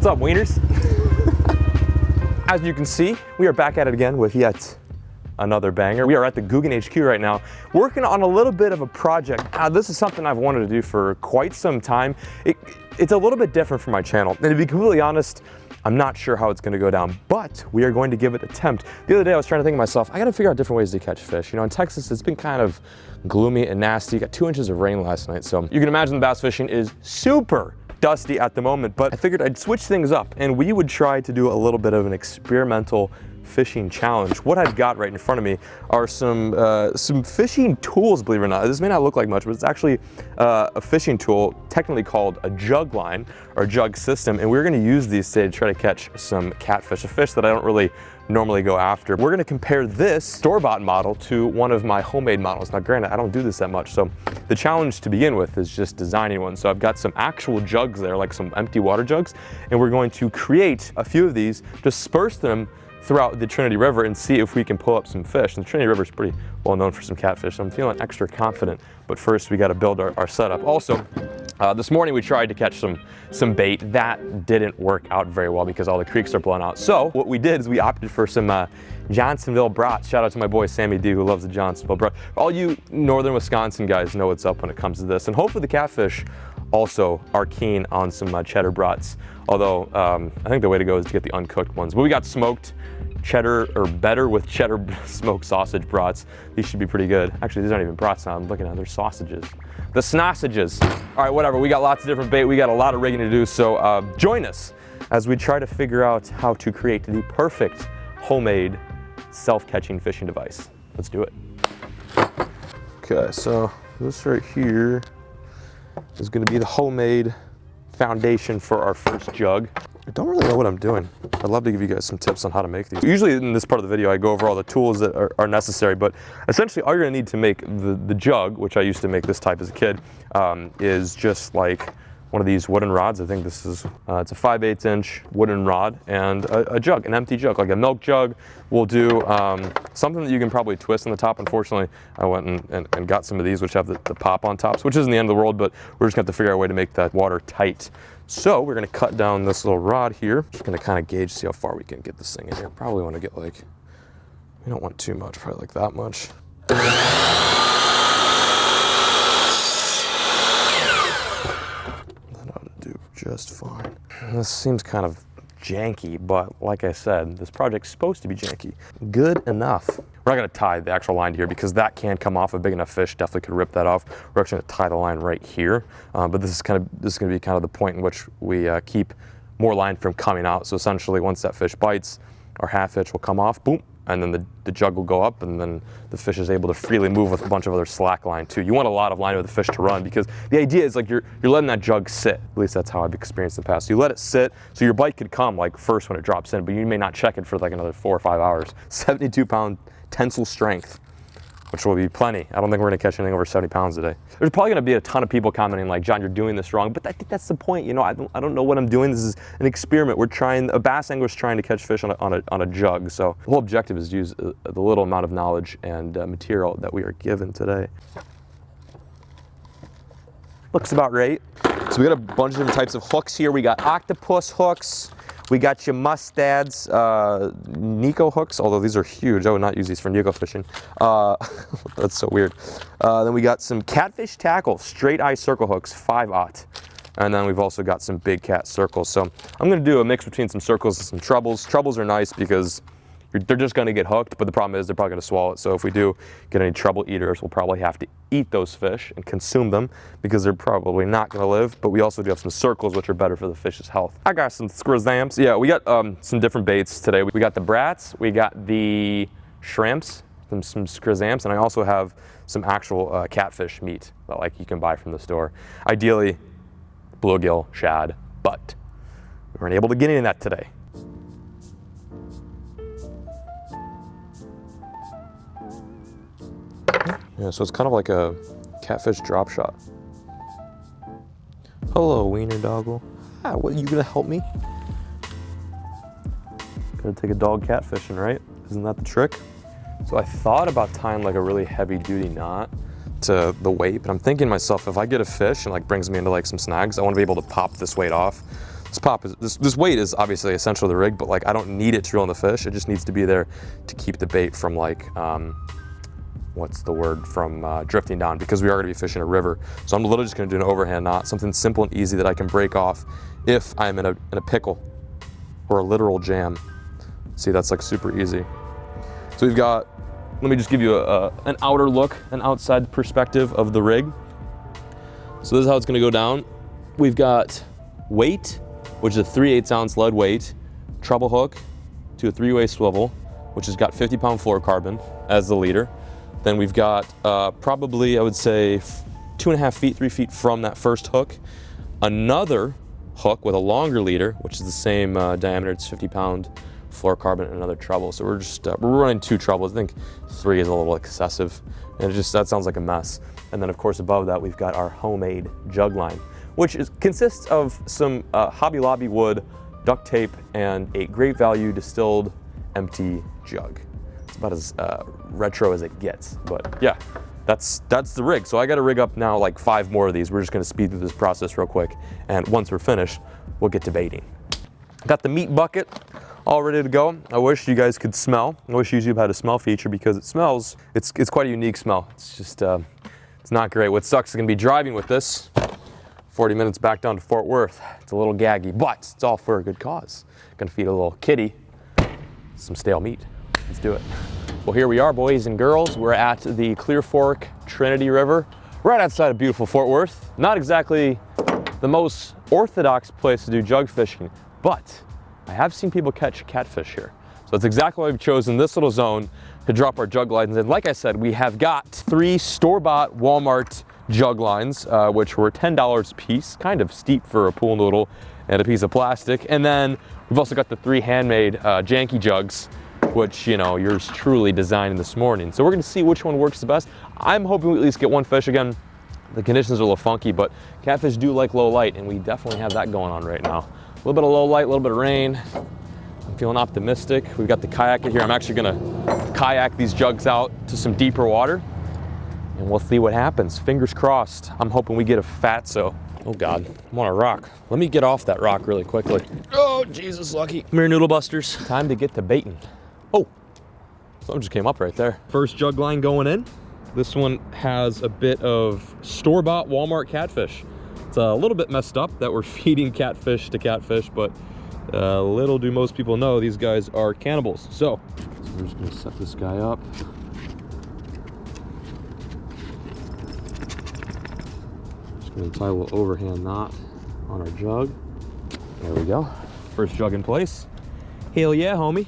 up, wieners? As you can see, we are back at it again with yet another banger. We are at the Googan HQ right now, working on a little bit of a project. This is something I've wanted to do for quite some time. It's a little bit different from my channel, and to be completely honest, I'm not sure how it's gonna go down, but we are going to give it an attempt. The other day I was trying to think to myself, I gotta figure out different ways to catch fish. You know, in Texas, it's been kind of gloomy and nasty. Got 2 inches of rain last night, so you can imagine the bass fishing is super dusty at the moment, but I figured I'd switch things up and we would try to do a little bit of an experimental fishing challenge. What I've got right in front of me are some fishing tools, believe it or not. This may not look like much, but it's actually a fishing tool, technically called a jug line or a jug system, and we're gonna use these today to try to catch some catfish, a fish that I don't really normally go after. We're gonna compare this store-bought model to one of my homemade models. Now granted, I don't do this that much, so the challenge to begin with is just designing one. So I've got some actual jugs there, like some empty water jugs, and we're going to create a few of these, disperse them throughout the Trinity River and see if we can pull up some fish. And the Trinity River is pretty well known for some catfish, so I'm feeling extra confident. But first we gotta build our setup. Also, this morning we tried to catch some bait. That didn't work out very well because all the creeks are blown out. So what we did is we opted for some Johnsonville brats. Shout out to my boy Sammy D who loves the Johnsonville brat. All you northern Wisconsin guys know what's up when it comes to this. And hopefully the catfish also are keen on some cheddar brats. Although I think the way to go is to get the uncooked ones. But we got smoked cheddar, or better with cheddar smoked sausage brats. These should be pretty good. Actually, these aren't even brats now, I'm looking at them, they're sausages. The sausages. All right, whatever, we got lots of different bait, we got a lot of rigging to do, so join us as we try to figure out how to create the perfect homemade self-catching fishing device. Let's do it. Okay, so this right here is gonna be the homemade foundation for our first jug. I don't really know what I'm doing. I'd love to give you guys some tips on how to make these. Usually in this part of the video, I go over all the tools that are necessary, but essentially all you're gonna need to make the jug, which I used to make this type as a kid, is just like one of these wooden rods. I think this is, it's a 5/8 inch wooden rod and a jug, an empty jug, like a milk jug. We'll do something that you can probably twist on the top. Unfortunately, I went and got some of these which have the pop on tops, which isn't the end of the world, but we're just gonna have to figure out a way to make that water tight. So we're gonna cut down this little rod here. Just gonna kind of gauge, see how far we can get this thing in here. Probably wanna get like, we don't want too much, probably like that much. That ought to do just fine. This seems kind of janky, but like I said, this project's supposed to be janky. Good enough. We're not gonna tie the actual line here because that can come off. A big enough fish definitely could rip that off. We're actually gonna tie the line right here, but this is gonna be kind of the point in which we keep more line from coming out. So essentially, once that fish bites, our half hitch will come off, boom, and then the jug will go up, and then the fish is able to freely move with a bunch of other slack line too. You want a lot of line with the fish to run because the idea is like you're letting that jug sit. At least that's how I've experienced in the past. So you let it sit, so your bite could come like first when it drops in, but you may not check it for like another 4 or 5 hours. 72-pound tensile strength, which will be plenty. I don't think we're gonna catch anything over 70 pounds today. There's probably gonna be a ton of people commenting like, John, you're doing this wrong, but I think that's the point. You know, I don't know what I'm doing. This is an experiment. A bass angler's trying to catch fish on a jug. So the whole objective is to use the little amount of knowledge and material that we are given today. Looks about right. So we got a bunch of different types of hooks here. We got octopus hooks. We got your mustads, Nico hooks, although these are huge. I would not use these for Nico fishing. That's so weird. Then we got some catfish tackle, straight eye circle hooks, 5/0. And then we've also got some big cat circles. So I'm gonna do a mix between some circles and some trebles. Trebles are nice because they're just gonna get hooked, but the problem is they're probably gonna swallow it. So if we do get any treble eaters, we'll probably have to eat those fish and consume them because they're probably not gonna live. But we also do have some circles, which are better for the fish's health. I got some squirzams. Yeah, we got some different baits today. We got the brats, we got the shrimps, some squirzams, and I also have some actual catfish meat that like you can buy from the store. Ideally, bluegill, shad, but we weren't able to get any of that today. Yeah, so it's kind of like a catfish drop shot. Hello, wiener doggle. What, you gonna help me? Gotta take a dog catfishing, right? Isn't that the trick? So I thought about tying like a really heavy duty knot to the weight, but I'm thinking to myself, if I get a fish and like brings me into like some snags, I wanna be able to pop this weight off. This weight is obviously essential to the rig, but like I don't need it to reel in the fish. It just needs to be there to keep the bait from like, what's the word, from drifting down, because we are gonna be fishing a river. So I'm literally just gonna do an overhand knot, something simple and easy that I can break off if I'm in a pickle or a literal jam. See, that's like super easy. So we've got, let me just give you an outer look, an outside perspective of the rig. So this is how it's gonna go down. We've got weight, which is a 3/8 ounce lead weight, treble hook to a 3-way swivel, which has got 50-pound fluorocarbon as the leader. Then we've got probably, I would say, 2.5 feet, 3 feet from that first hook, another hook with a longer leader, which is the same diameter. It's 50-pound fluorocarbon and another treble. So we're just we're running 2 trebles. I think 3 is a little excessive, and that sounds like a mess. And then of course above that we've got our homemade jug line, which consists of some Hobby Lobby wood, duct tape, and a Great Value distilled empty jug. It's about as retro as it gets, but yeah, that's the rig. So I got to rig up now like 5 more of these. We're just going to speed through this process real quick, and once we're finished, we'll get to baiting. Got the meat bucket all ready to go. I wish you guys could smell. I wish YouTube had a smell feature, because it smells. It's quite a unique smell. It's just it's not great. What sucks is going to be driving with this 40 minutes back down to Fort Worth. It's a little gaggy, but it's all for a good cause. Gonna feed a little kitty some stale meat. Let's do it. Well, here we are, boys and girls. We're at the Clear Fork Trinity River, right outside of beautiful Fort Worth. Not exactly the most orthodox place to do jug fishing, but I have seen people catch catfish here. So that's exactly why we've chosen this little zone to drop our jug lines. And like I said, we have got 3 store-bought Walmart jug lines, which were $10 a piece, kind of steep for a pool noodle and a piece of plastic. And then we've also got the 3 handmade Janky jugs, which, you know, yours truly designed this morning. So we're gonna see which one works the best. I'm hoping we at least get one fish. Again, the conditions are a little funky, but catfish do like low light, and we definitely have that going on right now. A little bit of low light, a little bit of rain. I'm feeling optimistic. We've got the kayak in here. I'm actually gonna kayak these jugs out to some deeper water, and we'll see what happens. Fingers crossed. I'm hoping we get a fatso. Oh God, I'm on a rock. Let me get off that rock really quickly. Oh, Jesus, lucky. Come here, noodle busters. Time to get to baiting. Oh, something just came up right there. First jug line going in. This one has a bit of store-bought Walmart catfish. It's a little bit messed up that we're feeding catfish to catfish, but little do most people know these guys are cannibals. So we're just gonna set this guy up. Just gonna tie a little overhand knot on our jug. There we go. First jug in place. Hell yeah, homie.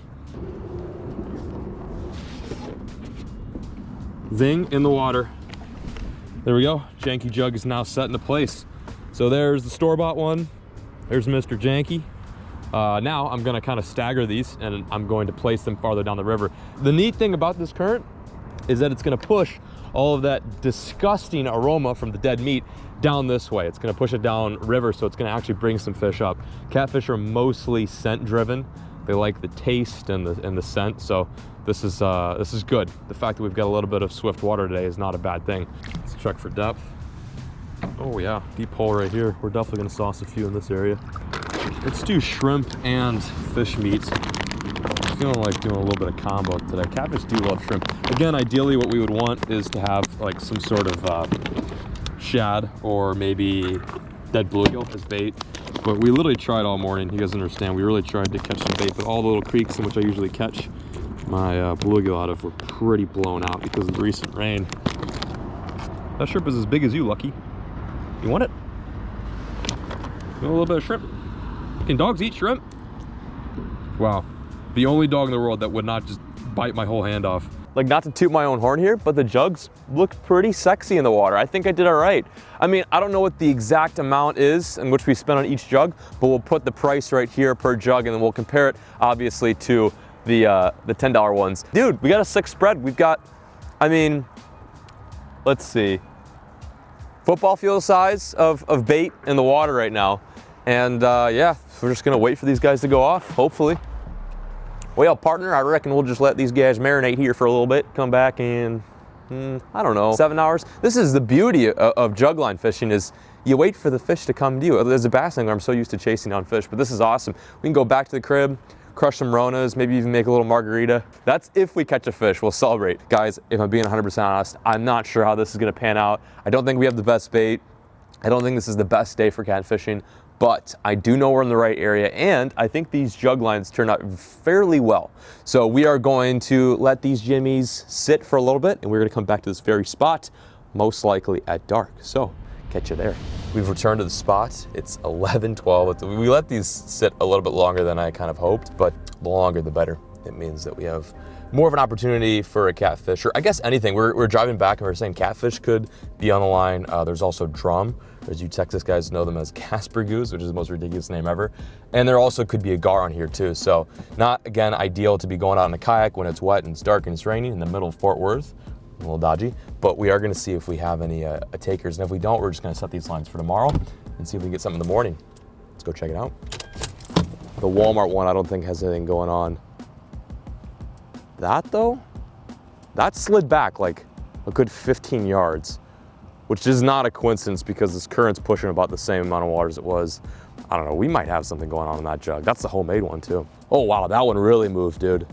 Zing in the water. There we go. Janky jug is now set into place. So there's the store-bought one. There's Mr. Janky. Now I'm gonna kind of stagger these, and I'm going to place them farther down the river. The neat thing about this current is that it's gonna push all of that disgusting aroma from the dead meat down this way. It's gonna push it down river, so it's gonna actually bring some fish up. Catfish are mostly scent driven. They like the taste and the scent, so this is good. The fact that we've got a little bit of swift water today is not a bad thing. Let's check for depth. Oh yeah, deep hole right here. We're definitely gonna sauce a few in this area. Let's do shrimp and fish meat. I'm feeling like doing a little bit of combo today. Catfish do love shrimp. Again, ideally what we would want is to have like some sort of shad or maybe dead bluegill as bait. But we literally tried all morning. You guys understand, we really tried to catch some bait, but all the little creeks in which I usually catch my bluegill out of were pretty blown out because of the recent rain. That shrimp is as big as you, Lucky. You want it? You want a little bit of shrimp? Can dogs eat shrimp? Wow. The only dog in the world that would not just bite my whole hand off. Like, not to toot my own horn here, but the jugs look pretty sexy in the water. I think I did all right. I mean, I don't know what the exact amount is in which we spent on each jug, but we'll put the price right here per jug, and then we'll compare it, obviously, to the $10 ones. Dude, we got a 6 spread. We've got, I mean, let's see, football field size of bait in the water right now. And yeah, we're just gonna wait for these guys to go off, hopefully. Well, partner, I reckon we'll just let these guys marinate here for a little bit, come back and I don't know, 7 hours. This is the beauty of jug line fishing, is you wait for the fish to come to you. As a bass angler, I'm so used to chasing down fish, but this is awesome. We can go back to the crib, crush some Ronas, maybe even make a little margarita. That's if we catch a fish, we'll celebrate. Guys, if I'm being 100% honest, I'm not sure how this is gonna pan out. I don't think we have the best bait. I don't think this is the best day for catfishing, but I do know we're in the right area, and I think these jug lines turn out fairly well. So we are going to let these jimmies sit for a little bit, and we're gonna come back to this very spot, most likely at dark. So catch you there. We've returned to the spot. It's 11:12. We let these sit a little bit longer than I kind of hoped, but the longer the better. It means that we have more of an opportunity for a catfish, or I guess anything. We're driving back and we're saying catfish could be on the line. There's also drum, or as you Texas guys know them as Casper goose, which is the most ridiculous name ever. And there also could be a gar on here too. So not, again, ideal to be going out in a kayak when it's wet and it's dark and it's raining in the middle of Fort Worth. A little dodgy, but we are gonna see if we have any takers. And if we don't, we're just gonna set these lines for tomorrow and see if we can get something in the morning. Let's go check it out. The Walmart one, I don't think has anything going on. That though, that slid back like a good 15 yards, which is not a coincidence because this current's pushing about the same amount of water as it was. I don't know, we might have something going on in that jug. That's the homemade one too. Oh wow, that one really moved, dude.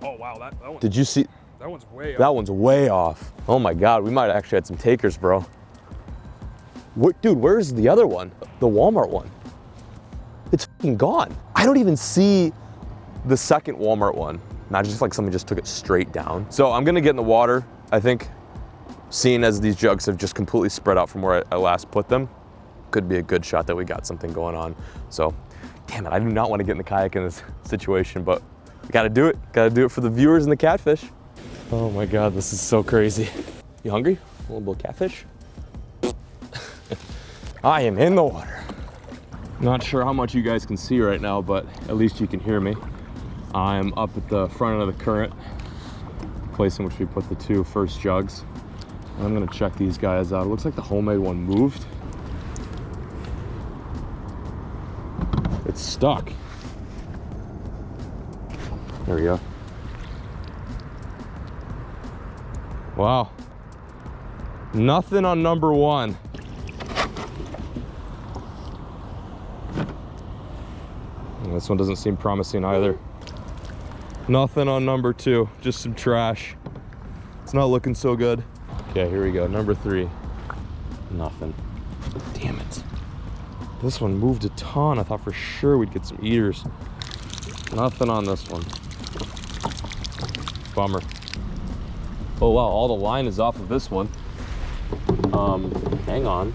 Oh wow, that one. Did you see? That one's way off. That one's way off. Oh my God, we might have actually had some takers, bro. Dude, where's the other one? The Walmart one. It's fucking gone. I don't even see the second Walmart one. Not just like someone just took it straight down. So I'm gonna get in the water. I think, seeing as these jugs have just completely spread out from where I last put them, could be a good shot that we got something going on. So, damn it, I do not want to get in the kayak in this situation, but we gotta do it. Gotta do it for the viewers and the catfish. Oh my God, this is so crazy. You hungry? A little bit of catfish? I am in the water. Not sure how much you guys can see right now, but at least you can hear me. I'm up at the front of the current, place in which we put the two first jugs. And I'm gonna check these guys out. It looks like the homemade one moved. It's stuck. There we go. Wow. Nothing on number one. And this one doesn't seem promising either. Nothing on number two, just some trash. It's not looking so good. Okay, here we go, number three. Nothing. Damn it. This one moved a ton. I thought for sure we'd get some eaters. Nothing on this one. Bummer. Oh wow, all the line is off of this one. Hang on.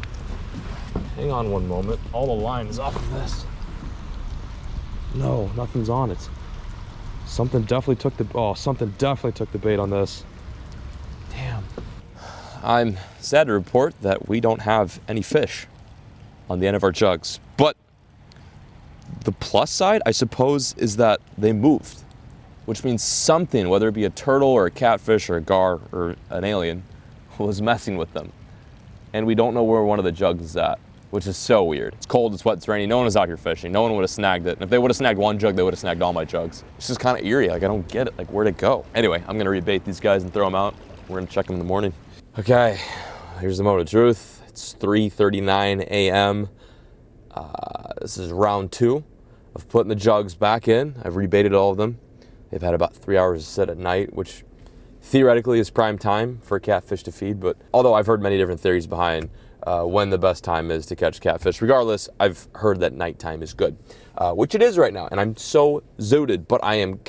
Hang on one moment. All the line is off of this. No, nothing's on it. Something definitely took the bait on this. Damn. I'm sad to report that we don't have any fish on the end of our jugs. But the plus side, I suppose, is that they moved, which means something, whether it be a turtle or a catfish or a gar or an alien, was messing with them. And we don't know where one of the jugs is at, which is so weird. It's cold, it's wet, it's rainy. No one was out here fishing. No one would have snagged it. And if they would have snagged one jug, they would have snagged all my jugs. It's just kind of eerie. Like, I don't get it. Like, where'd it go? Anyway, I'm gonna rebait these guys and throw them out. We're gonna check them in the morning. Okay, here's the moment of truth. It's 3:39 a.m. This is round two of putting the jugs back in. I've rebaited all of them. They've had about 3 hours to sit at night, which theoretically is prime time for catfish to feed. But although I've heard many different theories behind when the best time is to catch catfish, regardless, I've heard that nighttime is good, which it is right now. And I'm so zooted, but I am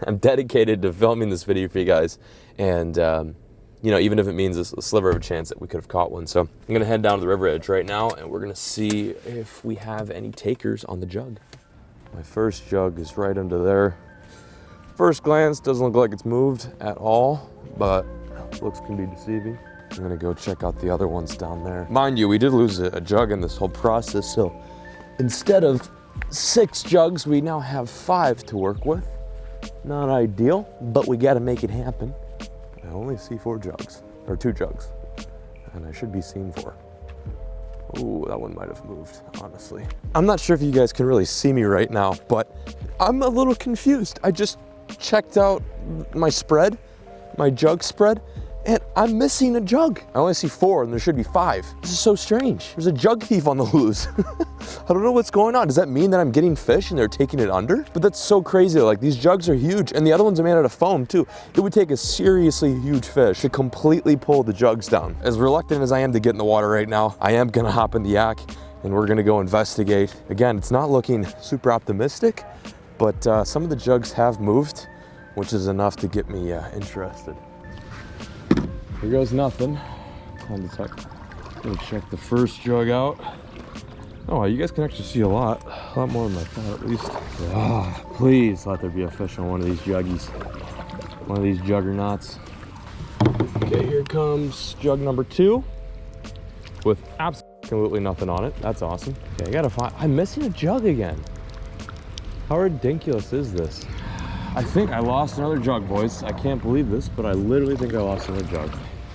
I'm dedicated to filming this video for you guys. And you know, even if it means a sliver of a chance that we could have caught one. So I'm gonna head down to the river edge right now, and we're gonna see if we have any takers on the jug. My first jug is right under there. First glance, doesn't look like it's moved at all, but looks can be deceiving. I'm gonna go check out the other ones down there. Mind you, we did lose a jug in this whole process, so instead of 6 jugs, we now have 5 to work with. Not ideal, but we gotta make it happen. I only see 4 jugs, or 2 jugs, and I should be seeing 4. Ooh, that one might have moved, honestly. I'm not sure if you guys can really see me right now, but I'm a little confused. I just checked out my spread, my jug spread, and I'm missing a jug. I only see 4 and there should be 5. This is so strange. There's a jug thief on the loose. I don't know what's going on. Does that mean that I'm getting fish and they're taking it under? But that's so crazy. Like, these jugs are huge, and the other ones are made out of foam too. It would take a seriously huge fish to completely pull the jugs down. As reluctant as I am to get in the water right now, I am gonna hop in the yak and we're gonna go investigate. Again, it's not looking super optimistic, but some of the jugs have moved, which is enough to get me interested. Here goes nothing. Time to check the first jug out. Oh, you guys can actually see a lot more than I thought, at least. Ah, please let there be a fish on one of these juggies. One of these juggernauts. Okay, here comes jug number 2 with absolutely nothing on it. That's awesome. Okay, I gotta find, I'm missing a jug again. How ridiculous is this? I think I lost another jug, boys. I can't believe this, but I literally think I lost another jug.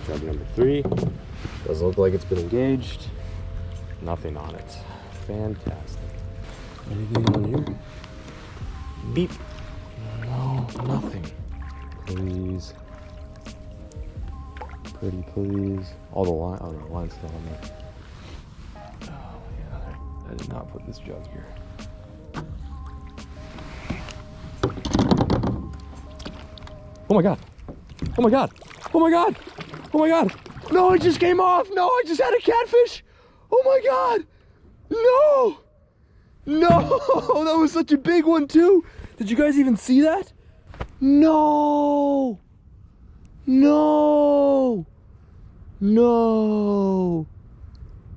Jug number 3. Doesn't look like it's been engaged. Nothing on it. Fantastic. Anything on here? Beep. No, nothing. Please. Pretty please. All the line, oh, the line's still on there. Oh, yeah, I did not put this jug here. Oh my God. Oh my God. Oh my God. Oh my God. No, it just came off. No, I just had a catfish. Oh my God. No. No, that was such a big one too. Did you guys even see that? No. No. No.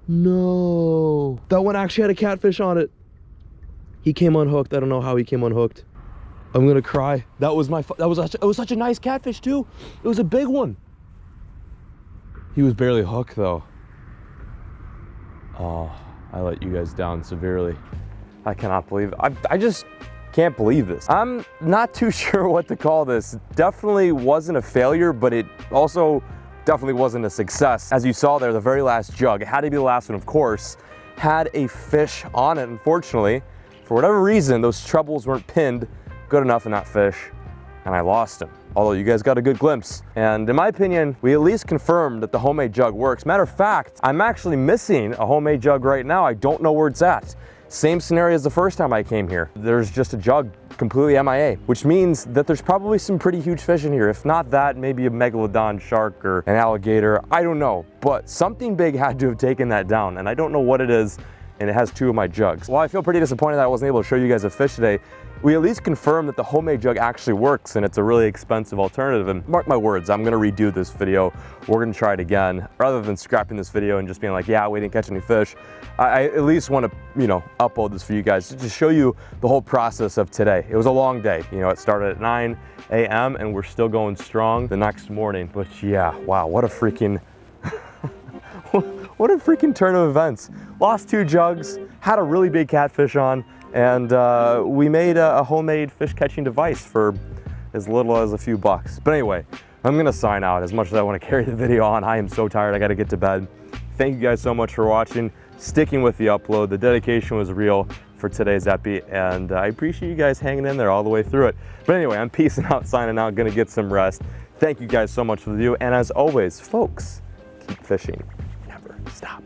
No. That one actually had a catfish on it. He came unhooked. I don't know how he came unhooked. I'm gonna cry. That was it was such a nice catfish too. It was a big one. He was barely hooked though. Oh, I let you guys down severely. I cannot believe it. I just can't believe this. I'm not too sure what to call this. Definitely wasn't a failure, but it also definitely wasn't a success. As you saw there, the very last jug, it had to be the last one, of course, had a fish on it. Unfortunately, for whatever reason, those trebles weren't pinned good enough in that fish, and I lost him. Although you guys got a good glimpse. And in my opinion, we at least confirmed that the homemade jug works. Matter of fact, I'm actually missing a homemade jug right now. I don't know where it's at. Same scenario as the first time I came here. There's just a jug completely MIA, which means that there's probably some pretty huge fish in here. If not that, maybe a megalodon shark or an alligator, I don't know. But something big had to have taken that down, and I don't know what it is, and it has 2 of my jugs. While I feel pretty disappointed that I wasn't able to show you guys a fish today, we at least confirmed that the homemade jug actually works and it's a really expensive alternative. And mark my words, I'm gonna redo this video. We're gonna try it again. Rather than scrapping this video and just being like, yeah, we didn't catch any fish, I at least wanna, upload this for you guys to just show you the whole process of today. It was a long day. It started at 9 a.m. and we're still going strong the next morning. But yeah, wow, what a freaking, what a freaking turn of events. Lost 2 jugs, had a really big catfish on, and we made a homemade fish catching device for as little as a few bucks. But anyway, I'm gonna sign out. As much as I wanna carry the video on, I am so tired, I gotta get to bed. Thank you guys so much for watching, sticking with the upload. The dedication was real for today's epi, and I appreciate you guys hanging in there all the way through it. But anyway, I'm peacing out, signing out, gonna get some rest. Thank you guys so much for the view, and as always, folks, keep fishing, never stop.